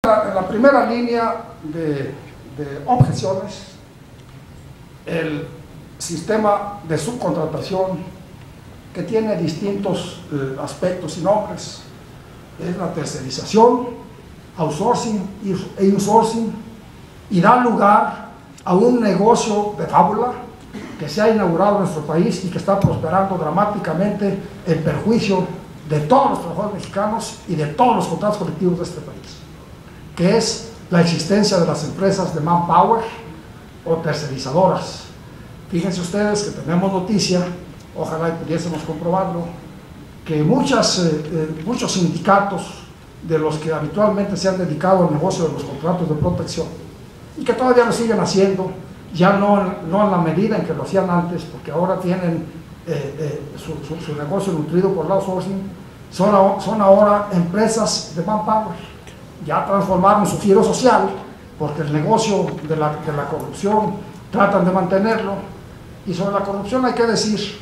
En la primera línea de objeciones, el sistema de subcontratación, que tiene distintos aspectos y nombres, es la tercerización, outsourcing e insourcing, y da lugar a un negocio de fábula que se ha inaugurado en nuestro país y que está prosperando dramáticamente en perjuicio de todos los trabajadores mexicanos y de todos los contratos colectivos de este país, que es la existencia de las empresas de manpower o tercerizadoras. Fíjense ustedes que tenemos noticia, ojalá y pudiésemos comprobarlo, que muchos sindicatos de los que habitualmente se han dedicado al negocio de los contratos de protección y que todavía lo siguen haciendo, ya no en la medida en que lo hacían antes, porque ahora tienen su negocio nutrido por el outsourcing, son ahora empresas de manpower. Ya transformaron su giro social, porque el negocio de la corrupción tratan de mantenerlo. Y sobre la corrupción hay que decir,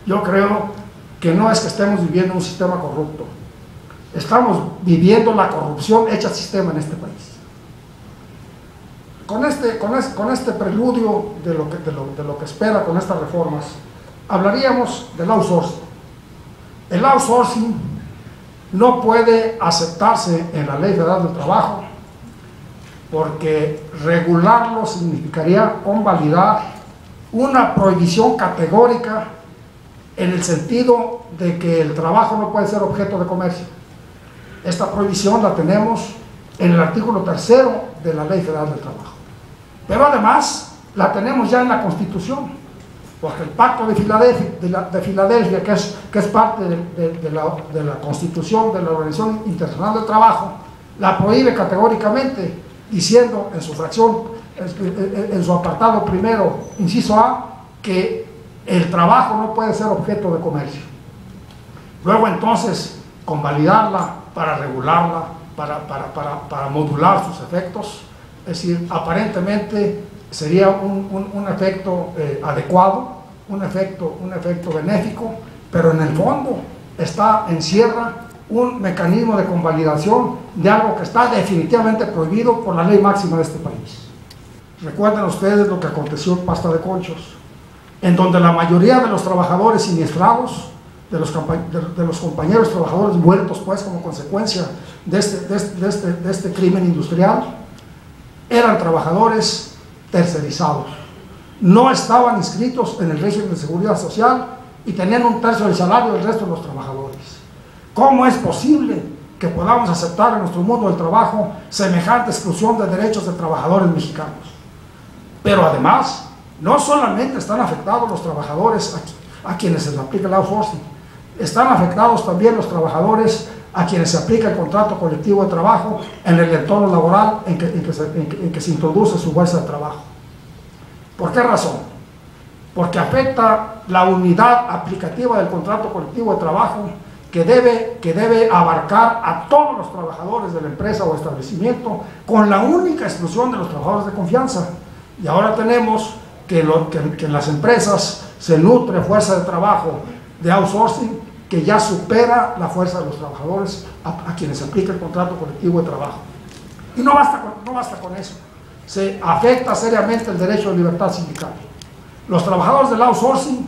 yo creo que no es que estemos viviendo un sistema corrupto, estamos viviendo la corrupción hecha sistema en este país. Con este preludio de lo que espera con estas reformas, hablaríamos del outsourcing. El outsourcing no puede aceptarse en la Ley Federal del Trabajo, porque regularlo significaría convalidar una prohibición categórica en el sentido de que el trabajo no puede ser objeto de comercio. Esta prohibición la tenemos en el artículo 3º de la Ley Federal del Trabajo. Pero además la tenemos ya en la Constitución, porque el Pacto de Filadelfia, que es parte de la Constitución de la Organización Internacional del Trabajo, la prohíbe categóricamente, diciendo en su fracción, en su apartado primero, inciso A, que el trabajo no puede ser objeto de comercio. Luego entonces, convalidarla para regularla, para modular sus efectos, es decir, aparentemente sería un efecto adecuado, un efecto benéfico, pero en el fondo encierra un mecanismo de convalidación de algo que está definitivamente prohibido por la ley máxima de este país. Recuerden ustedes lo que aconteció en Pasta de Conchos, en donde la mayoría de los trabajadores siniestrados, de los compañeros trabajadores muertos pues como consecuencia de este crimen industrial, eran trabajadores tercerizados, no estaban inscritos en el régimen de seguridad social y tenían un tercio del salario del resto de los trabajadores. ¿Cómo es posible que podamos aceptar en nuestro mundo del trabajo semejante exclusión de derechos de trabajadores mexicanos? Pero además, no solamente están afectados los trabajadores a quienes se les aplica el outsourcing, están afectados también los trabajadores a quienes se aplica el contrato colectivo de trabajo en el entorno laboral en que se introduce su fuerza de trabajo. ¿Por qué razón? Porque afecta la unidad aplicativa del contrato colectivo de trabajo que debe abarcar a todos los trabajadores de la empresa o establecimiento, con la única exclusión de los trabajadores de confianza. Y ahora tenemos que en las empresas se nutre fuerza de trabajo de outsourcing que ya supera la fuerza de los trabajadores a quienes se aplica el contrato colectivo de trabajo. Y no basta con eso. Se afecta seriamente el derecho de libertad sindical. Los trabajadores del outsourcing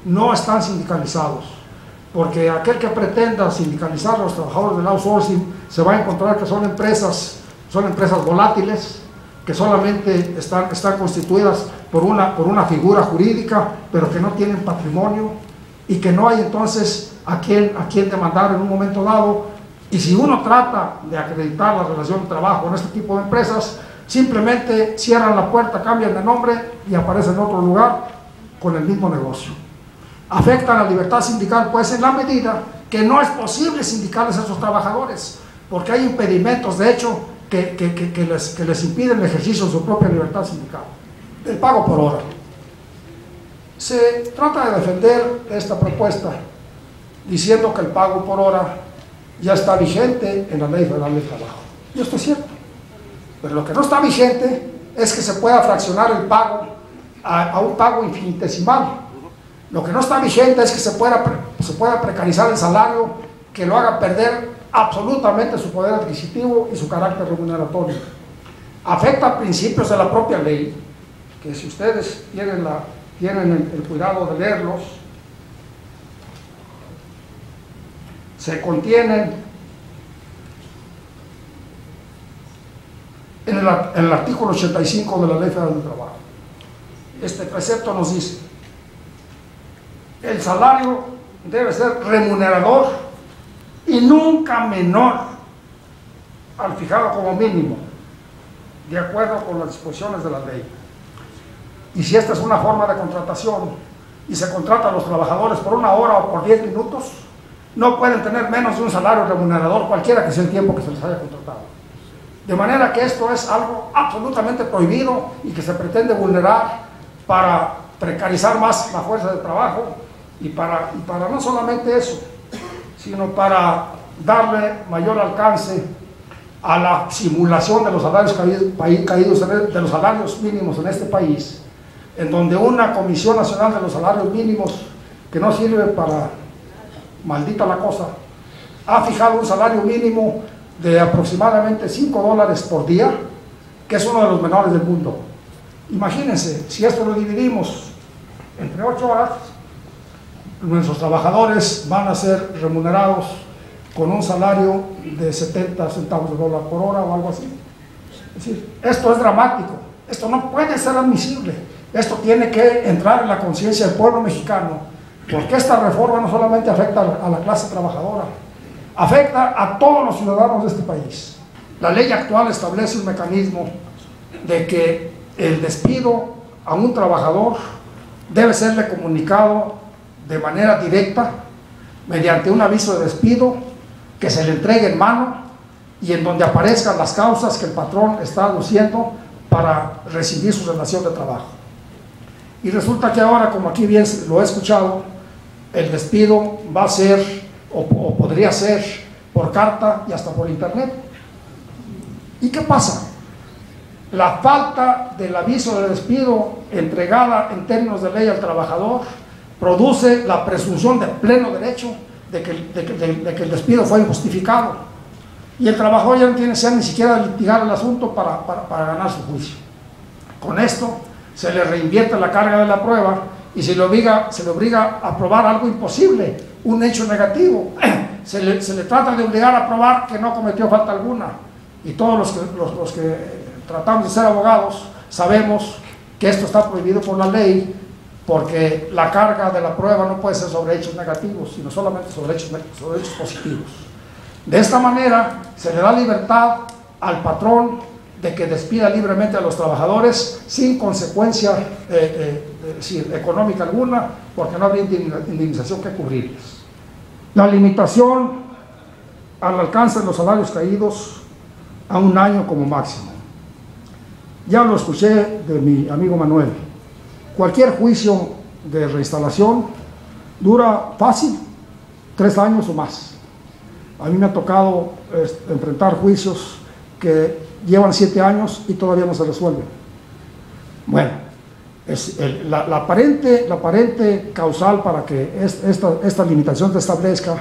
no están sindicalizados, porque aquel que pretenda sindicalizar a los trabajadores del outsourcing se va a encontrar que son empresas volátiles, que solamente están constituidas por una figura jurídica, pero que no tienen patrimonio, y que no hay entonces a quien demandar en un momento dado. Y si uno trata de acreditar la relación de trabajo en este tipo de empresas, simplemente cierran la puerta, cambian de nombre y aparecen en otro lugar con el mismo negocio. Afectan la libertad sindical, pues, en la medida que no es posible sindicarles a esos trabajadores, porque hay impedimentos, de hecho, que les impiden el ejercicio de su propia libertad sindical. El pago por hora. Se trata de defender esta propuesta diciendo que el pago por hora ya está vigente en la Ley Federal del Trabajo. Y esto es cierto. Pero lo que no está vigente es que se pueda fraccionar el pago a un pago infinitesimal. Lo que no está vigente es que se pueda precarizar el salario, que lo haga perder absolutamente su poder adquisitivo y su carácter remuneratorio. Afecta principios de la propia ley, que si ustedes tienen el cuidado de leerlos, se contienen en el artículo 85 de la Ley Federal del Trabajo. Este precepto nos dice: el salario debe ser remunerador y nunca menor al fijado como mínimo, de acuerdo con las disposiciones de la ley. Y si esta es una forma de contratación y se contrata a los trabajadores por 1 hora o por 10 minutos, no pueden tener menos de un salario remunerador, cualquiera que sea el tiempo que se les haya contratado. De manera que esto es algo absolutamente prohibido y que se pretende vulnerar para precarizar más la fuerza de trabajo y para no solamente eso, sino para darle mayor alcance a la simulación de los salarios caídos de los salarios mínimos en este país, en donde una Comisión Nacional de los Salarios Mínimos, que no sirve para maldita la cosa, ha fijado un salario mínimo de aproximadamente $5 por día, que es uno de los menores del mundo. Imagínense, si esto lo dividimos entre 8 horas, nuestros trabajadores van a ser remunerados con un salario de 70 centavos de dólar por hora o algo así. Es decir, esto es dramático, esto no puede ser admisible. Esto tiene que entrar en la conciencia del pueblo mexicano, porque esta reforma no solamente afecta a la clase trabajadora, afecta a todos los ciudadanos de este país. La ley actual establece un mecanismo de que el despido a un trabajador debe serle comunicado de manera directa mediante un aviso de despido que se le entregue en mano y en donde aparezcan las causas que el patrón está aduciendo para rescindir su relación de trabajo. Y resulta que ahora, como aquí bien lo he escuchado, el despido va a ser o podría ser por carta y hasta por internet. ¿Y qué pasa? La falta del aviso de despido entregada en términos de ley al trabajador produce la presunción de pleno derecho de que el despido fue injustificado, y el trabajador ya no tiene ni siquiera litigar el asunto para ganar su juicio. Con esto se le reinvierte la carga de la prueba y se le obliga a probar algo imposible, un hecho negativo. Se le trata de obligar a probar que no cometió falta alguna, y todos los que tratamos de ser abogados sabemos que esto está prohibido por la ley, porque la carga de la prueba no puede ser sobre hechos negativos, sino solamente sobre hechos positivos. De esta manera se le da libertad al patrón de que despida libremente a los trabajadores sin consecuencia económica alguna, porque no habría indemnización que cubrirles. La limitación al alcance de los salarios caídos a 1 año como máximo. Ya lo escuché de mi amigo Manuel. Cualquier juicio de reinstalación dura fácil 3 años o más. A mí me ha tocado enfrentar juicios que llevan 7 años y todavía no se resuelven. Bueno, la aparente causal para que esta limitación se establezca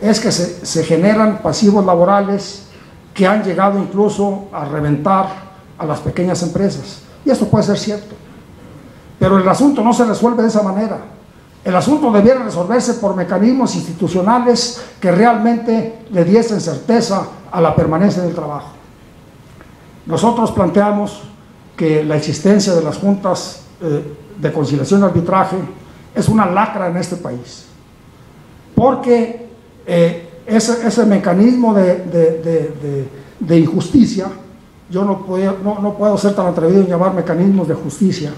es que se generan pasivos laborales que han llegado incluso a reventar a las pequeñas empresas. Y esto puede ser cierto, pero el asunto no se resuelve de esa manera. El asunto debiera resolverse por mecanismos institucionales que realmente le diesen certeza a la permanencia del trabajo. Nosotros planteamos que la existencia de las juntas de conciliación y arbitraje es una lacra en este país, porque ese mecanismo de injusticia, yo no puedo ser tan atrevido en llamar mecanismos de justicia,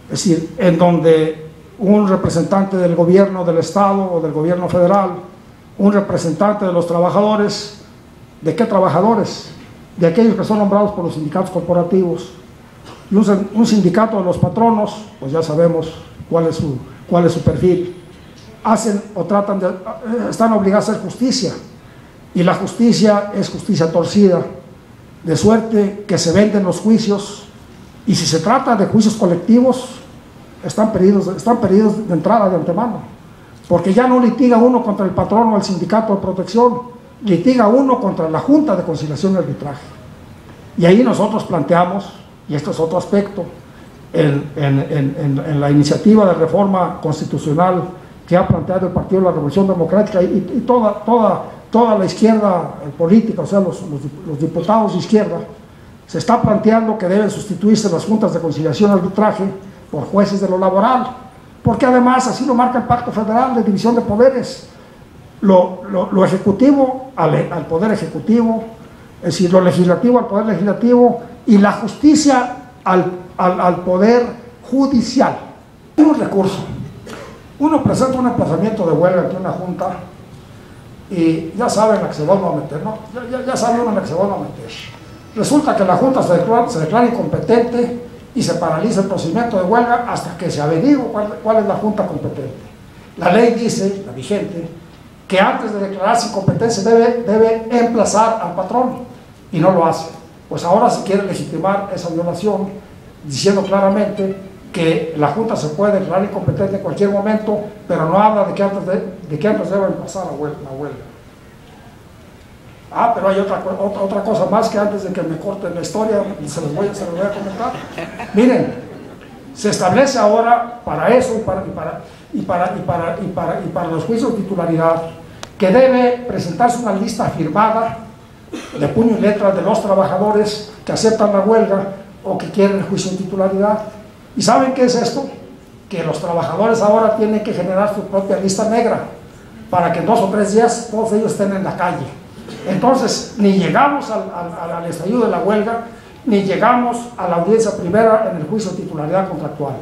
es decir, en donde un representante del gobierno del Estado o del gobierno federal, un representante de los trabajadores, ¿de qué trabajadores? De aquellos que son nombrados por los sindicatos corporativos, y un sindicato de los patronos, pues ya sabemos cuál es su perfil, hacen o tratan están obligados a hacer justicia, y la justicia es justicia torcida, de suerte que se venden los juicios, y si se trata de juicios colectivos, están pedidos de entrada, de antemano. porque ya no litiga uno contra el patrón o el sindicato de protección, litiga uno contra la Junta de Conciliación y Arbitraje. Y ahí nosotros planteamos, y esto es otro aspecto, en la iniciativa de reforma constitucional que ha planteado el Partido de la Revolución Democrática y toda la izquierda política, o sea, los diputados de izquierda, se está planteando que deben sustituirse las juntas de conciliación y arbitraje por jueces de lo laboral, porque además así lo marca el Pacto Federal de División de Poderes, lo ejecutivo al Poder Ejecutivo, es decir, lo legislativo al Poder Legislativo y la justicia al Poder Judicial. Un recurso. Uno presenta un emplazamiento de huelga ante una junta y ya saben la que se van a meter, ¿no? Ya saben uno en la que se van a meter. Resulta que la junta se declara incompetente y se paraliza el procedimiento de huelga hasta que se averigüe cuál es la junta competente. La ley dice, la vigente, que antes de declararse incompetencia debe emplazar al patrón y no lo hace. Pues ahora se quiere legitimar esa violación diciendo claramente que la Junta se puede declarar incompetente en cualquier momento, pero no habla de que antes debe emplazar la huelga. Ah, pero hay otra cosa más que antes de que me corten la historia, se los voy a comentar. Miren, se establece ahora para eso y para los juicios de titularidad que debe presentarse una lista firmada de puño y letra de los trabajadores que aceptan la huelga o que quieren el juicio de titularidad. ¿Y saben qué es esto? Que los trabajadores ahora tienen que generar su propia lista negra para que en 2 o 3 días todos ellos estén en la calle. Entonces, ni llegamos al estallido de la huelga, ni llegamos a la audiencia primera en el juicio de titularidad contractual.